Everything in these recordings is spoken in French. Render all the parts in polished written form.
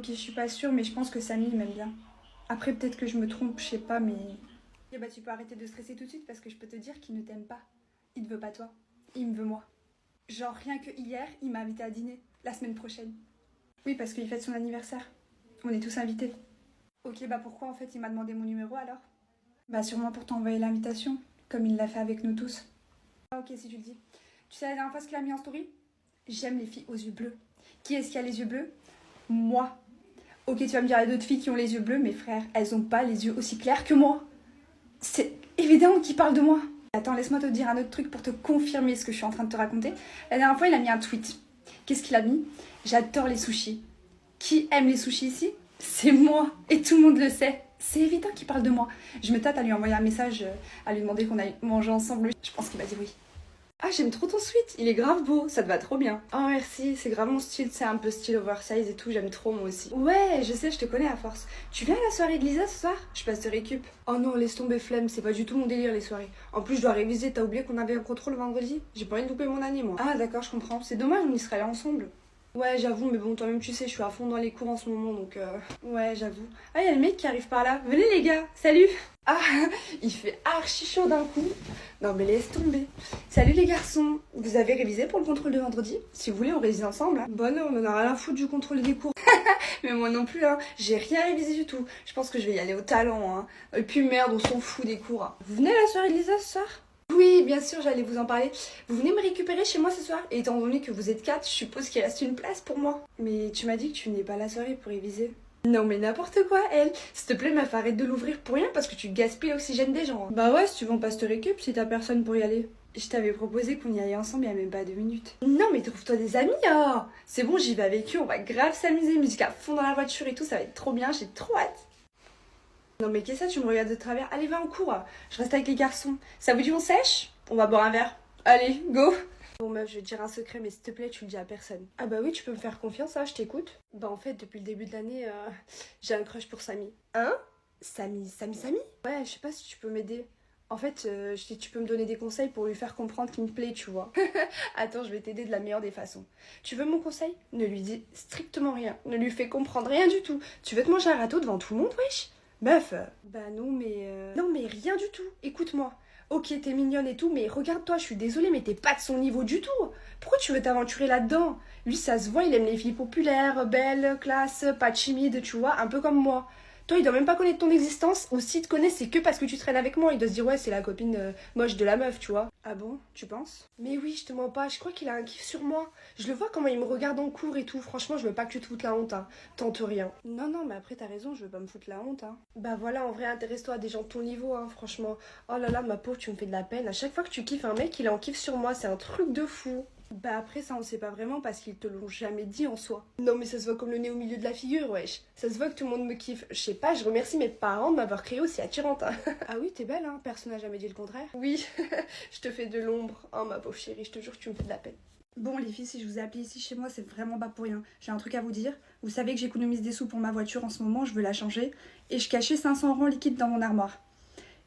Ok, je suis pas sûre, mais je pense que Samy il m'aime bien. Après, peut-être que je me trompe, je sais pas, mais... Eh bah, tu peux arrêter de stresser tout de suite parce que je peux te dire qu'il ne t'aime pas. Il ne veut pas toi. Il me veut moi. Genre, rien que hier, il m'a invité à dîner. La semaine prochaine. Oui, parce qu'il fête son anniversaire. On est tous invités. Ok, bah pourquoi en fait il m'a demandé mon numéro alors? Bah sûrement pour t'envoyer l'invitation, comme il l'a fait avec nous tous. Ah ok, si tu le dis. Tu sais la dernière fois ce qu'il a mis en story? J'aime les filles aux yeux bleus. Qui est-ce qui a les yeux bleus? Moi. Ok, tu vas me dire, il y a d'autres filles qui ont les yeux bleus, mais frère, elles ont pas les yeux aussi clairs que moi. C'est évident qu'il parle de moi. Attends, laisse-moi te dire un autre truc pour te confirmer ce que je suis en train de te raconter. La dernière fois, il a mis un tweet. Qu'est-ce qu'il a mis? J'adore les sushis. Qui aime les sushis ici? C'est moi. Et tout le monde le sait. C'est évident qu'il parle de moi. Je me tâte à lui envoyer un message, à lui demander qu'on aille manger ensemble. Je pense qu'il va dire oui. Ah, j'aime trop ton sweat, il est grave beau, ça te va trop bien. Oh merci, c'est grave mon style, c'est un peu style oversize et tout, j'aime trop moi aussi. Ouais, je sais, je te connais à force. Tu viens à la soirée de Lisa ce soir? Je passe te récup. Oh non, laisse tomber flemme, c'est pas du tout mon délire les soirées. En plus, je dois réviser, t'as oublié qu'on avait un contrôle vendredi? J'ai pas envie de louper mon année moi. Ah d'accord, je comprends, c'est dommage, on y serait allés ensemble. Ouais, j'avoue, mais bon, toi-même, tu sais, je suis à fond dans les cours en ce moment, donc ouais, j'avoue. Ah, il y a le mec qui arrive par là. Venez, les gars, salut. Ah, il fait archi chaud d'un coup. Non, mais laisse tomber. Salut, les garçons. Vous avez révisé pour le contrôle de vendredi? Si vous voulez, on révise ensemble. Hein. Bon, non, on en a rien à foutre du contrôle des cours. Mais moi non plus, hein. J'ai rien révisé du tout. Je pense que je vais y aller au talent, hein. Et puis merde, on s'en fout des cours. Hein. Vous venez à la soirée de Lisa ce soir? Oui, bien sûr, j'allais vous en parler. Vous venez me récupérer chez moi ce soir? Et étant donné que vous êtes 4, je suppose qu'il reste une place pour moi. Mais tu m'as dit que tu venais pas à la soirée pour réviser. Non mais n'importe quoi, elle. S'il te plaît, meuf, arrête de l'ouvrir pour rien parce que tu gaspilles l'oxygène des gens. Hein. Bah ouais, si tu veux, on passe te récup si t'as personne pour y aller. Je t'avais proposé qu'on y aille ensemble il y a même pas 2 minutes. Non mais trouve-toi des amis, oh. C'est bon, j'y vais avec eux, on va grave s'amuser, musique à fond dans la voiture et tout, ça va être trop bien, j'ai trop hâte. Non mais qu'est-ce que ça, tu me regardes de travers? Allez, va en cours. Je reste avec les garçons. Ça vous dit on sèche? On va boire un verre. Allez, go. Bon meuf, je vais te dire un secret, mais s'il te plaît, tu le dis à personne. Ah bah oui, tu peux me faire confiance, hein, je t'écoute. Bah en fait, depuis le début de l'année, j'ai un crush pour Samy. Hein? Samy? Ouais, je sais pas si tu peux m'aider. En fait, tu peux me donner des conseils pour lui faire comprendre qu'il me plaît, tu vois. Attends, je vais t'aider de la meilleure des façons. Tu veux mon conseil? Ne lui dis strictement rien. Ne lui fais comprendre rien du tout. Tu veux te manger un râteau devant tout le monde, wesh? Meuf, bah non mais... Non mais rien du tout, écoute-moi. Ok, t'es mignonne et tout, mais regarde-toi, je suis désolée, mais t'es pas de son niveau du tout. Pourquoi tu veux t'aventurer là-dedans? Lui, ça se voit, il aime les filles populaires, belles, classe, pas timides, tu vois, un peu comme moi. Toi, il doit même pas connaître ton existence, ou s'il te connaît, c'est que parce que tu traînes avec moi. Il doit se dire, ouais, c'est la copine moche de la meuf, tu vois. Ah bon, tu penses? Mais oui, je te mens pas, je crois qu'il a un kiff sur moi. Je le vois comment il me regarde en cours et tout. Franchement, je veux pas que tu te foutes la honte, hein. Tente rien. Non, non, mais après, t'as raison, je veux pas me foutre la honte, hein. Bah voilà, en vrai, intéresse-toi à des gens de ton niveau, hein, franchement. Oh là là, ma pauvre, tu me fais de la peine. À chaque fois que tu kiffes un mec, il est en kiff sur moi, c'est un truc de fou. Bah après ça on sait pas vraiment parce qu'ils te l'ont jamais dit en soi. Non mais ça se voit comme le nez au milieu de la figure, wesh. Ça se voit que tout le monde me kiffe. Je sais pas, je remercie mes parents de m'avoir créée aussi attirante. Hein. Ah oui, t'es belle hein, personne n'a jamais dit le contraire. Oui, je te fais de l'ombre. Oh ma pauvre chérie, je te jure que tu me fais de la peine. Bon les filles, si je vous ai appelé ici chez moi, c'est vraiment pas pour rien. J'ai un truc à vous dire. Vous savez que j'économise des sous pour ma voiture en ce moment, je veux la changer. Et je cachais 500 € liquides dans mon armoire.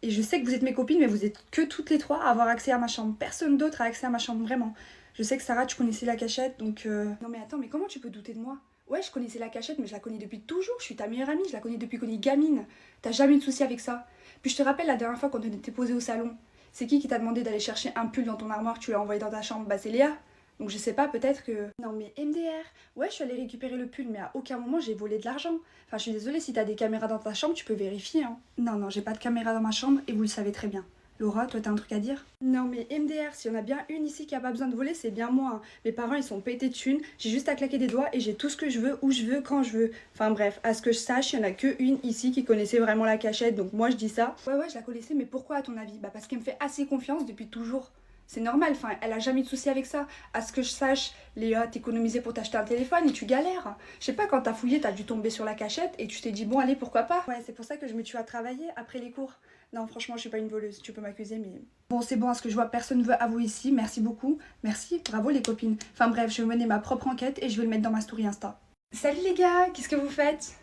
Et je sais que vous êtes mes copines, mais vous êtes que toutes les trois à avoir accès à ma chambre. Personne d'autre a accès à ma chambre, vraiment. Je sais que Sarah, tu connaissais la cachette, donc... Non mais attends, mais comment tu peux douter de moi? Ouais, je connaissais la cachette, mais je la connais depuis toujours. Je suis ta meilleure amie, je la connais depuis qu'on est gamine. T'as jamais eu de soucis avec ça. Puis je te rappelle la dernière fois quand on était posé au salon. C'est qui t'a demandé d'aller chercher un pull dans ton armoire, tu l'as envoyé dans ta chambre? Bah c'est Léa. Donc je sais pas, peut-être que... Non mais MDR, ouais je suis allée récupérer le pull, mais à aucun moment j'ai volé de l'argent. Enfin je suis désolée, si t'as des caméras dans ta chambre, tu peux vérifier hein. Non, non, j'ai pas de caméra dans ma chambre et vous le savez très bien. Laura, toi t'as un truc à dire? Non mais MDR, s'il y en a bien une ici qui a pas besoin de voler, c'est bien moi. Hein. Mes parents ils sont pétés de thunes, j'ai juste à claquer des doigts et j'ai tout ce que je veux, où je veux, quand je veux. Enfin bref, à ce que je sache, il y en a que une ici qui connaissait vraiment la cachette, donc moi je dis ça. Ouais, je la connaissais, mais pourquoi à ton avis? Bah parce qu'elle me fait assez confiance depuis toujours. C'est normal, enfin, elle a jamais eu de soucis avec ça. À ce que je sache, Léa, t'économisais pour t'acheter un téléphone et tu galères. Je sais pas, quand t'as fouillé, t'as dû tomber sur la cachette et tu t'es dit, bon, allez, pourquoi pas. Ouais, c'est pour ça que je me tue à travailler après les cours. Non, franchement, je suis pas une voleuse, tu peux m'accuser, mais... Bon, c'est bon, à ce que je vois, personne veut avouer ici. Merci beaucoup. Merci, bravo les copines. Enfin bref, je vais mener ma propre enquête et je vais le mettre dans ma story Insta. Salut les gars, qu'est-ce que vous faites?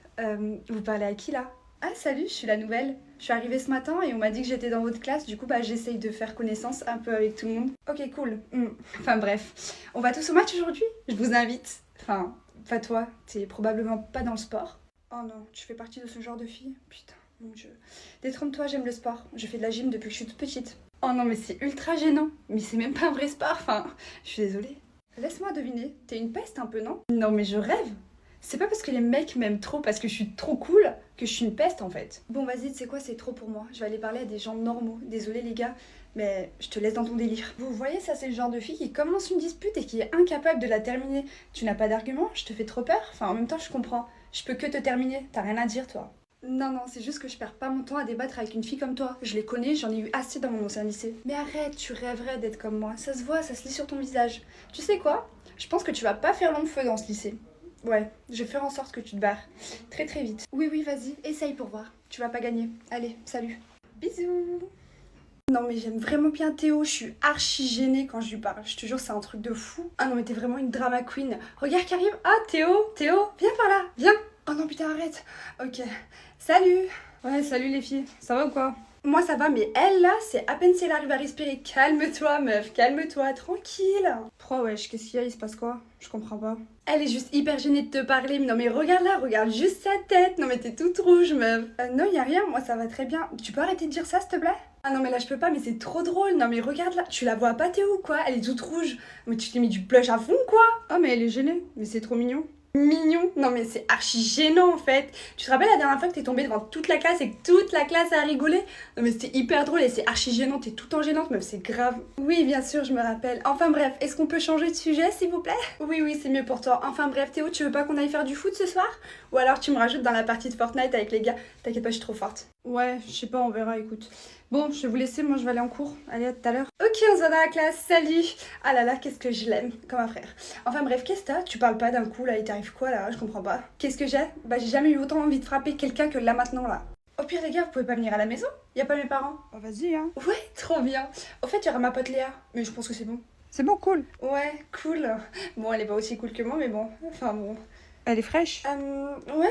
Vous parlez à qui là? Ah salut, je suis la nouvelle. Je suis arrivée ce matin et on m'a dit que j'étais dans votre classe, du coup bah j'essaye de faire connaissance un peu avec tout le monde. Ok cool. Enfin bref, on va tous au match aujourd'hui? Je vous invite. Enfin, Enfin toi, t'es probablement pas dans le sport. Oh non, tu fais partie de ce genre de fille? Putain, mon dieu. Détrompe-toi, j'aime le sport. Je fais de la gym depuis que je suis toute petite. Oh non, mais c'est ultra gênant. Mais c'est même pas un vrai sport, enfin, je suis désolée. Laisse-moi deviner, t'es une peste un peu, non? Non, mais je rêve. C'est pas parce que les mecs m'aiment trop, parce que je suis trop cool, que je suis une peste en fait. Bon, vas-y, tu sais quoi, c'est trop pour moi. Je vais aller parler à des gens normaux. Désolée les gars, mais je te laisse dans ton délire. Vous voyez, ça c'est le genre de fille qui commence une dispute et qui est incapable de la terminer. Tu n'as pas d'argument? Je te fais trop peur? Enfin, en même temps, je comprends. Je peux que te terminer. T'as rien à dire, toi. Non, non, c'est juste que je perds pas mon temps à débattre avec une fille comme toi. Je les connais, j'en ai eu assez dans mon ancien lycée. Mais arrête, tu rêverais d'être comme moi. Ça se voit, ça se lit sur ton visage. Tu sais quoi? Je pense que tu vas pas faire long feu dans ce lycée. Ouais, je vais faire en sorte que tu te barres. Très très vite. Oui, oui, vas-y, essaye pour voir. Tu vas pas gagner. Allez, salut. Bisous. Non mais j'aime vraiment bien Théo, je suis archi gênée quand je lui parle. Je te jure, c'est un truc de fou. Ah non mais t'es vraiment une drama queen. Regarde qui arrive. Ah Théo, Théo, viens par là, viens. Oh non putain, arrête. Ok. Salut. Ouais, salut les filles. Ça va ou quoi? Moi ça va, mais elle là, c'est à peine si elle arrive à respirer. Calme-toi meuf, calme-toi, tranquille. Pro wesh, qu'est-ce qu'il y a? Il se passe quoi? Je comprends pas. Elle est juste hyper gênée de te parler. Non mais regarde là, regarde juste sa tête. Non mais t'es toute rouge meuf. Non y a rien, moi ça va très bien. Tu peux arrêter de dire ça s'il te plaît? Ah non mais là je peux pas, mais c'est trop drôle. Non mais regarde là, tu la vois pas Théo ou quoi? Elle est toute rouge. Mais tu t'es mis du blush à fond quoi? Oh mais elle est gênée, mais c'est trop mignon. Mignon? Non mais c'est archi gênant en fait. Tu te rappelles la dernière fois que t'es tombée devant toute la classe et que toute la classe a rigolé? Non mais c'était hyper drôle et c'est archi gênant, t'es tout en gênante meuf, c'est grave. Oui bien sûr je me rappelle. Enfin bref, est-ce qu'on peut changer de sujet s'il vous plaît? Oui oui c'est mieux pour toi. Enfin bref Théo, tu veux pas qu'on aille faire du foot ce soir? Ou alors tu me rajoutes dans la partie de Fortnite avec les gars? T'inquiète pas, je suis trop forte. Ouais, je sais pas, on verra, écoute. Bon, je vais vous laisser, moi je vais aller en cours. Allez, à tout à l'heure. Ok, on se voit dans la classe, salut. Ah là là, qu'est-ce que je l'aime, comme un frère. Enfin bref, qu'est-ce que t'as? Tu parles pas d'un coup là, il t'arrive quoi là? Je comprends pas. Qu'est-ce que j'ai? Bah j'ai jamais eu autant envie de frapper quelqu'un que là maintenant là. Au pire les gars, vous pouvez pas venir à la maison? Y a pas mes parents? Bah vas-y hein. Ouais, trop bien. Au fait, y aura ma pote Léa, mais je pense que c'est bon. C'est bon, cool. Ouais, cool. Bon, elle est pas aussi cool que moi, mais bon. Enfin bon. Elle est fraîche? Ouais.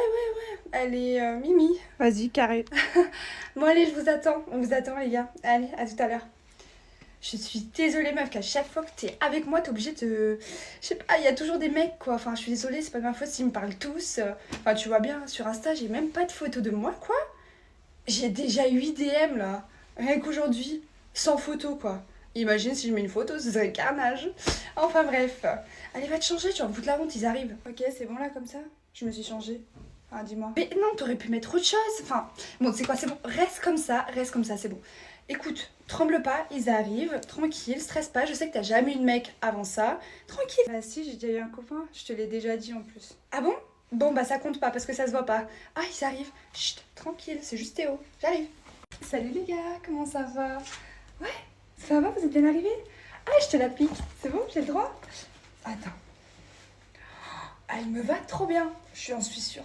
Elle est Mimi. Vas-y, carré. Bon, allez, je vous attends. On vous attend, les gars. Allez, à tout à l'heure. Je suis désolée, meuf, qu'à chaque fois que t'es avec moi, t'es obligée de... Je sais pas, il y a toujours des mecs, quoi. Enfin, je suis désolée, c'est pas de ma faute s'ils me parlent tous. Enfin, tu vois bien, sur Insta, j'ai même pas de photo de moi, quoi. J'ai déjà 8 DM, là. Rien qu'aujourd'hui. Sans photo, quoi. Imagine si je mets une photo, ce serait carnage. Enfin bref. Allez, va te changer, tu vas me foutre la honte, ils arrivent. Ok, c'est bon là, comme ça? Je me suis changée. Ah, dis-moi. Mais non, t'aurais pu mettre autre chose. Enfin, bon, tu sais quoi, c'est bon. Reste comme ça, c'est bon. Écoute, tremble pas, ils arrivent, tranquille, stresse pas. Je sais que t'as jamais eu de mec avant ça. Tranquille. Bah si, j'ai déjà eu un copain, je te l'ai déjà dit en plus. Ah bon? Bon, bah ça compte pas parce que ça se voit pas. Ah, ils arrivent. Chut, tranquille, c'est juste Théo. J'arrive. Salut les gars, comment ça va? Ouais, ça va, vous êtes bien arrivés? Ah, je te l'applique. C'est bon, j'ai le droit? Attends. Ah, elle me va trop bien, j'en suis sûre.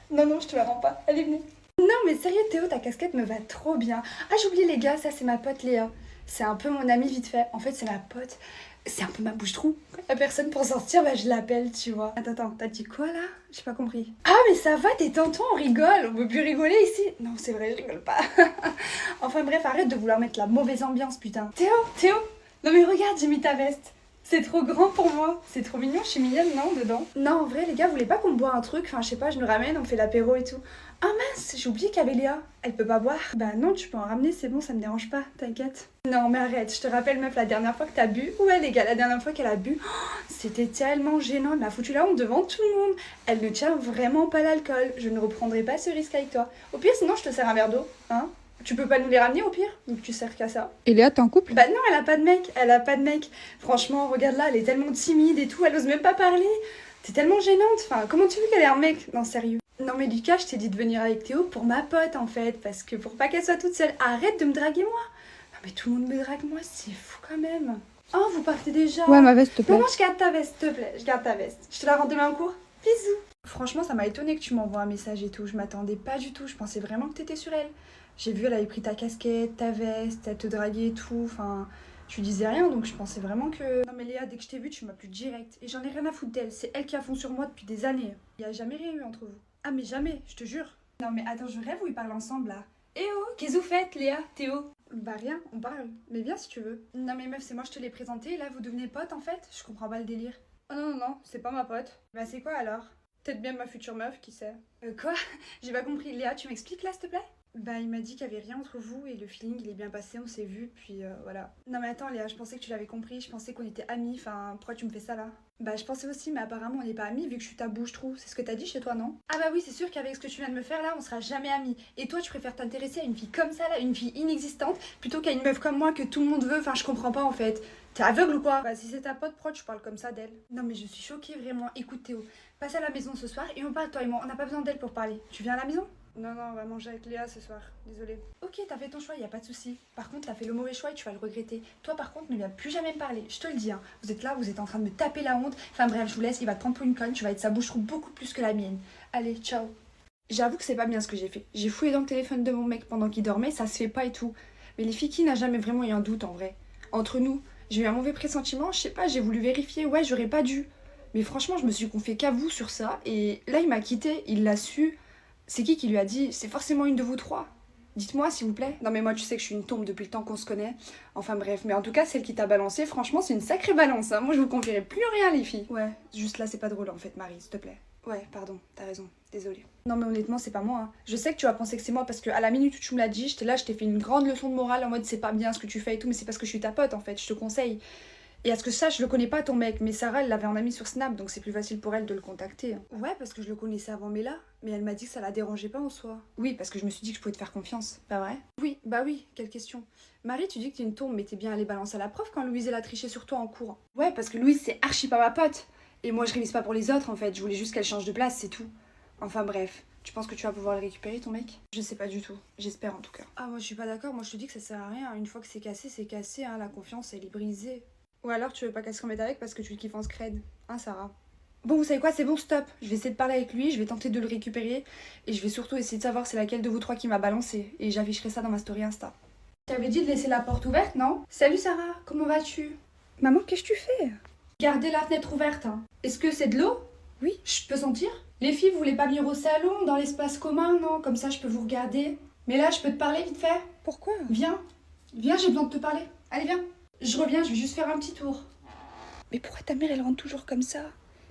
Non, je te la rends pas. Allez, venez. Non, mais sérieux, Théo, ta casquette me va trop bien. Ah, j'ai oublié, les gars, ça, c'est ma pote Léa. C'est un peu mon amie vite fait. En fait, c'est ma pote. C'est un peu ma bouche-trou. La personne pour sortir, bah, je l'appelle, tu vois. Attends, t'as dit quoi, là? J'ai pas compris. Ah, mais ça va, t'es tonton, on rigole. On peut plus rigoler ici. Non, c'est vrai, je rigole pas. Enfin, bref, arrête de vouloir mettre la mauvaise ambiance, putain. Théo. Non, mais regarde, j'ai mis ta veste. C'est trop grand pour moi. C'est trop mignon, je suis mignonne, non, dedans? Non, en vrai, les gars, vous voulez pas qu'on boit un truc? Enfin, je sais pas, je nous ramène, on fait l'apéro et tout. Ah mince, j'ai oublié qu'il y avait Léa. Elle peut pas boire? Bah non, tu peux en ramener, c'est bon, ça me dérange pas, t'inquiète. Non, mais arrête, je te rappelle, meuf, la dernière fois que t'as bu. Ouais, les gars, la dernière fois qu'elle a bu, c'était tellement gênant. Elle m'a foutu la honte devant tout le monde. Elle ne tient vraiment pas l'alcool. Je ne reprendrai pas ce risque avec toi. Au pire, sinon, je te sers un verre d'eau, hein? Tu peux pas nous les ramener au pire? Donc tu sers qu'à ça. Et Léa, t'es en couple? Bah non, elle a pas de mec. Franchement, regarde là, elle est tellement timide et tout, elle ose même pas parler. T'es tellement gênante. Enfin, comment tu veux qu'elle ait un mec? Non, sérieux. Non mais Lucas, je t'ai dit de venir avec Théo pour ma pote en fait, parce que pour pas qu'elle soit toute seule. Arrête de me draguer moi. Non mais tout le monde me drague moi, c'est fou quand même. Oh, vous partez déjà? Ouais, ma veste, te plaît. Non, je garde ta veste, s'il te plaît. Je garde ta veste. Je te la rends demain en cours. Bisous. Franchement, ça m'a étonné que tu m'envoies un message et tout. Je m'attendais pas du tout. Je pensais vraiment que t'étais sur elle. J'ai vu, elle avait pris ta casquette, ta veste, elle te draguait et tout. Enfin, tu disais rien, donc je pensais vraiment que... Non mais Léa, dès que je t'ai vue, tu m'as plus direct. Et j'en ai rien à foutre d'elle. C'est elle qui a fond sur moi depuis des années. Il y a jamais rien eu entre vous. Ah mais jamais, je te jure. Non mais attends, je rêve où ils parlent ensemble là. Eh oh, qu'est-ce que vous faites Léa, Théo? Bah rien, on parle. Mais viens si tu veux. Non mais meuf, c'est moi je te l'ai présenté, là vous devenez potes en fait? Je comprends pas le délire. Oh non, non, non, c'est pas ma pote. Bah c'est quoi alors? Peut-être bien ma future meuf, qui sait. Quoi? J'ai pas compris. Léa, tu m'expliques là, s'il te plaît? Bah il m'a dit qu'il y avait rien entre vous et le feeling il est bien passé, on s'est vu, puis voilà. Non mais attends Léa, je pensais que tu l'avais compris, je pensais qu'on était amis, enfin pourquoi tu me fais ça là? Bah je pensais aussi, mais apparemment on n'est pas amis vu que je suis tabou, je trouve. C'est ce que t'as dit chez toi, non? Ah bah oui, c'est sûr qu'avec ce que tu viens de me faire là, on sera jamais amis. Et toi tu préfères t'intéresser à une fille comme ça là, une fille inexistante, plutôt qu'à une meuf comme moi que tout le monde veut, enfin je comprends pas en fait. T'es aveugle ou quoi? Bah si c'est ta pote, pourquoi tu parles comme ça d'elle? Non mais je suis choquée vraiment. Écoute Théo, passe à la maison ce soir et on parle toi et moi, on n'a pas besoin d'elle pour parler. Tu viens à la maison? Non, non, on va manger avec Léa ce soir, désolée. Ok, t'as fait ton choix, y a pas de souci. Par contre, t'as fait le mauvais choix et tu vas le regretter. Toi, par contre, ne viens plus jamais me parler. Je te le dis, hein. Vous êtes là, vous êtes en train de me taper la honte. Enfin bref, je vous laisse, il va te prendre pour une conne, tu vas être sa bouche-trou beaucoup plus que la mienne. Allez, ciao. J'avoue que c'est pas bien ce que j'ai fait. J'ai fouillé dans le téléphone de mon mec pendant qu'il dormait, ça se fait pas et tout. Mais les filles qui n'a jamais vraiment eu un doute en vrai. Entre nous, j'ai eu un mauvais pressentiment, je sais pas, j'ai voulu vérifier, ouais, j'aurais pas dû. Mais franchement, je me suis confiée qu'à vous sur ça et là, il m'a quitté, il l'a su. C'est qui lui a dit? C'est forcément une de vous trois. Dites-moi, s'il vous plaît. Non, mais moi, tu sais que je suis une tombe depuis le temps qu'on se connaît. Enfin, bref. Mais en tout cas, celle qui t'a balancé, franchement, c'est une sacrée balance. Hein. Moi, je vous confierai plus rien, les filles. Ouais, juste là, c'est pas drôle, en fait, Marie, s'il te plaît. Ouais, pardon, t'as raison. Désolée. Non, mais honnêtement, c'est pas moi. Hein. Je sais que tu vas penser que c'est moi parce que à la minute où tu me l'as dit, j'étais là, je t'ai fait une grande leçon de morale en mode c'est pas bien ce que tu fais et tout, mais c'est parce que je suis ta pote, en fait. Je te conseille. Et à ce que ça, je le connais pas ton mec, mais Sarah, elle l'avait en ami sur Snap, donc c'est plus facile pour elle de le contacter. Ouais, parce que je le connaissais avant Mela, mais elle m'a dit que ça la dérangeait pas en soi. Oui, parce que je me suis dit que je pouvais te faire confiance. Pas vrai? Oui, bah oui, quelle question. Marie, tu dis que t'es une tombe, mais t'es bien allée balancer à la prof quand Louise elle a triché sur toi en cours. Ouais, parce que Louise c'est archi pas ma pote. Et moi je révise pas pour les autres en fait, je voulais juste qu'elle change de place, c'est tout. Enfin bref. Tu penses que tu vas pouvoir le récupérer ton mec? Je sais pas du tout, j'espère en tout cas. Ah moi je suis pas d'accord, moi je te dis que ça sert à rien, une fois que c'est cassé, hein, la confiance elle est brisée. Ou alors tu veux pas qu'elle se remette avec parce que tu le kiffes en scred. Hein, Sarah? Bon, vous savez quoi, c'est bon, stop. Je vais essayer de parler avec lui, je vais tenter de le récupérer. Et je vais surtout essayer de savoir c'est laquelle de vous trois qui m'a balancé. Et j'afficherai ça dans ma story Insta. T'avais dit de laisser la porte ouverte, non? Salut Sarah, comment vas-tu? Maman, qu'est-ce que tu fais? Gardez la fenêtre ouverte. Hein. Est-ce que c'est de l'eau? Oui. Je peux sentir? Les filles, vous voulez pas venir au salon, dans l'espace commun, non? Comme ça, je peux vous regarder. Mais là, je peux te parler vite fait? Pourquoi? Viens. Viens, j'ai besoin de te parler. Allez, viens. Je reviens, je vais juste faire un petit tour. Mais pourquoi ta mère, elle rentre toujours comme ça?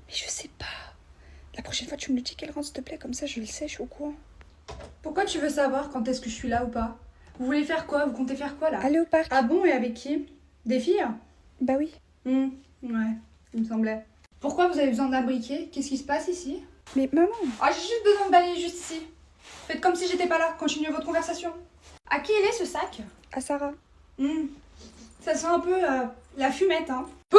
Mais je sais pas. La prochaine fois, tu me le dis qu'elle rentre, s'il te plaît, comme ça, je le sais, je suis au courant. Pourquoi tu veux savoir quand est-ce que je suis là ou pas? Vous voulez faire quoi? Vous comptez faire quoi, là? Aller au parc. Ah bon, et avec qui? Des filles? Bah oui. Ouais, il me semblait. Pourquoi vous avez besoin d'un briquet? Qu'est-ce qui se passe ici? Mais maman... Ah, j'ai juste besoin de balayer juste ici. Faites comme si j'étais pas là, continuez votre conversation. À qui il est, ce sac? À Sarah. Ça sent un peu la fumette, hein. Pouh!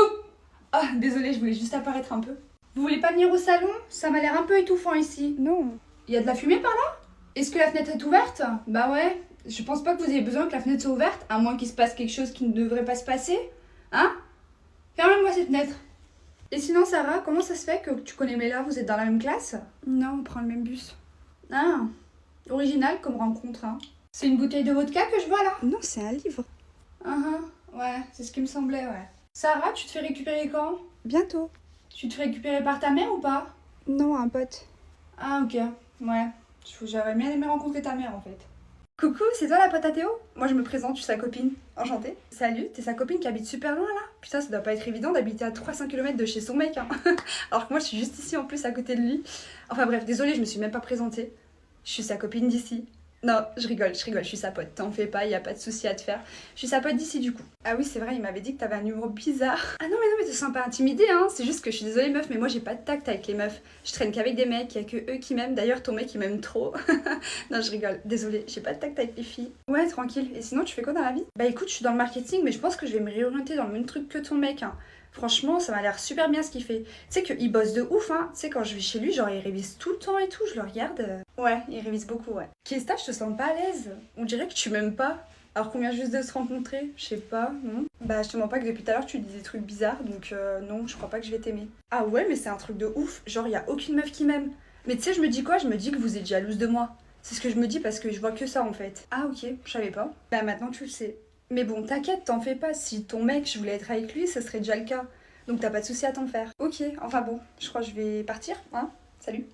Ah, désolée, je voulais juste apparaître un peu. Vous voulez pas venir au salon? Ça m'a l'air un peu étouffant ici. Non. Il y a de la fumée par là? Est-ce que la fenêtre est ouverte? Bah ouais. Je pense pas que vous ayez besoin que la fenêtre soit ouverte, à moins qu'il se passe quelque chose qui ne devrait pas se passer. Hein? Ferme-moi cette fenêtre. Et sinon, Sarah, comment ça se fait que tu connais Mela? Vous êtes dans la même classe? Non, on prend le même bus. Ah, original comme rencontre, hein. C'est une bouteille de vodka que je vois là? Non, c'est un livre. Ouais, c'est ce qui me semblait, ouais. Sarah, tu te fais récupérer quand? Bientôt. Tu te fais récupérer par ta mère ou pas? Non, un pote. Ah, ok. Ouais. J'aurais bien aimé rencontrer ta mère en fait. Coucou, c'est toi la pote à Théo? Moi je me présente, je suis sa copine. Enchantée. Salut, t'es sa copine qui habite super loin là? Putain, ça doit pas être évident d'habiter à 300 km de chez son mec, hein. Alors que moi je suis juste ici en plus à côté de lui. Enfin bref, désolée, je me suis même pas présentée. Je suis sa copine d'ici. Non, je rigole, je suis sa pote. T'en fais pas, y a pas de souci à te faire. Je suis sa pote d'ici du coup. Ah oui, c'est vrai, il m'avait dit que t'avais un humour bizarre. Ah non, mais te sens pas intimidée, hein. C'est juste que je suis désolée, meuf, mais moi j'ai pas de tact avec les meufs. Je traîne qu'avec des mecs, y a que eux qui m'aiment. D'ailleurs, ton mec il m'aime trop. Non, je rigole, désolée, j'ai pas de tact avec les filles. Ouais, tranquille. Et sinon, tu fais quoi dans la vie? Bah écoute, je suis dans le marketing, mais je pense que je vais me réorienter dans le même truc que ton mec, hein. Franchement, ça m'a l'air super bien ce qu'il fait. Tu sais qu'il bosse de ouf, hein. Tu sais, quand je vais chez lui, genre, il révise tout le temps et tout, je le regarde. Ouais, il révise beaucoup, ouais. Kesta, je te sens pas à l'aise. On dirait que tu m'aimes pas. Alors qu'on vient juste de se rencontrer, je sais pas, non? Bah, je te mens pas que depuis tout à l'heure, tu dis des trucs bizarres, donc non, je crois pas que je vais t'aimer. Ah ouais, mais c'est un truc de ouf. Genre, y a aucune meuf qui m'aime. Mais tu sais, je me dis quoi? Je me dis que vous êtes jalouse de moi. C'est ce que je me dis parce que je vois que ça, en fait. Ah ok, je savais pas. Bah, maintenant, tu le sais. Mais bon, t'inquiète, t'en fais pas. Si ton mec, je voulais être avec lui, ça serait déjà le cas. Donc t'as pas de souci à t'en faire. Ok, enfin bon, je crois que je vais partir, hein. Salut.